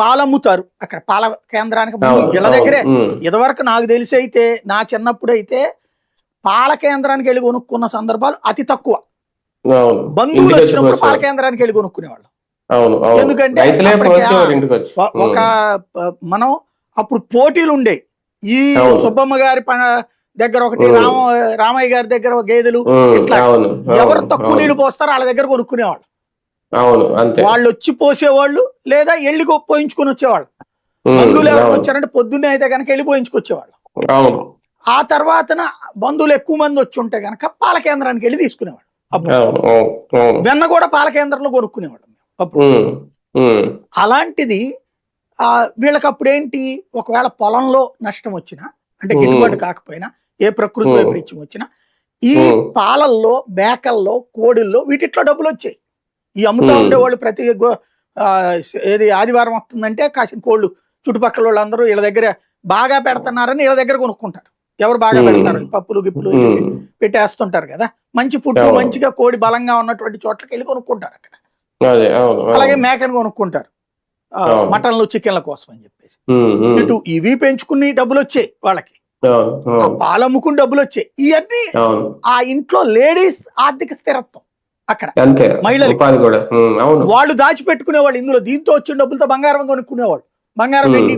పాలమ్ముతారు అక్కడ పాల కేంద్రానికి ముందు ఇళ్ళ దగ్గరే. ఇదివరకు నాకు తెలిసి అయితే నా చిన్నప్పుడు అయితే పాల కేంద్రానికి వెళ్ళి కొనుక్కున్న సందర్భాలు అతి తక్కువ. బంధువులు వచ్చినప్పుడు పాల కేంద్రానికి వెళ్ళి కొనుక్కునేవాళ్ళు. ఎందుకంటే ఒక మనం అప్పుడు పోటీలు ఉండేవి. ఈ సుబ్బమ్మ గారి దగ్గర ఒకటి, రామయ్య గారి దగ్గర గేదెలు, ఇట్లా ఎవరు తక్కువ నీళ్లు పోస్తారో వాళ్ళ దగ్గర కొనుక్కునేవాళ్ళు. వాళ్ళు వచ్చి పోసేవాళ్ళు లేదా ఎళ్ళి పోయించుకొని వచ్చేవాళ్ళు. బంధువులు ఎవరు వచ్చారంటే పొద్దున్నే అయితే కనుక వెళ్ళి పోయించుకొచ్చేవాళ్ళు. ఆ తర్వాత బంధువులు ఎక్కువ మంది వచ్చి ఉంటే కనుక పాల కేంద్రానికి వెళ్ళి తీసుకునేవాళ్ళు. అప్పుడు వెన్న కూడా పాల కేంద్రంలో కొనుక్కునేవాళ్ళు అప్పుడు. అలాంటిది వీళ్ళకి అప్పుడు ఏంటి, ఒకవేళ పొలంలో నష్టం వచ్చినా అంటే గిట్టుబాటు కాకపోయినా, ఏ ప్రకృతి వైపరీత్యం వచ్చినా ఈ పాలల్లో, మేకల్లో, కోడిల్లో వీటిట్లో డబ్బులు వచ్చాయి. ఈ అమ్ముతా ఉండేవాళ్ళు ప్రతి ఏది ఆదివారం వస్తుందంటే కాసిన కోళ్ళు చుట్టుపక్కల వాళ్ళందరూ వీళ్ళ దగ్గర బాగా పెడుతున్నారని వీళ్ళ దగ్గర కొనుక్కుంటారు. ఎవరు బాగా పెడతారు, పప్పులు గిప్పులు పెట్టేస్తుంటారు కదా, మంచి ఫుడ్ మంచిగా కోడి బలంగా ఉన్నటువంటి చోట్లకి వెళ్ళి కొనుక్కుంటారు అక్కడ. అలాగే మేకను కొనుక్కుంటారు మటన్లు, చికెన్ల కోసం అని చెప్పేసి. ఇటు ఇవి పెంచుకుని డబ్బులు వచ్చాయి వాళ్ళకి, పాలు అమ్ముకుని డబ్బులు వచ్చాయి. ఇవన్నీ ఆ ఇంట్లో లేడీస్ ఆర్థిక స్థిరత్వం అక్కడ. మహిళలు వాళ్ళు దాచిపెట్టుకునేవాళ్ళు ఇందులో. దీంతో వచ్చిన డబ్బులతో బంగారం కొనుక్కునేవాళ్ళు, బంగారం వెండి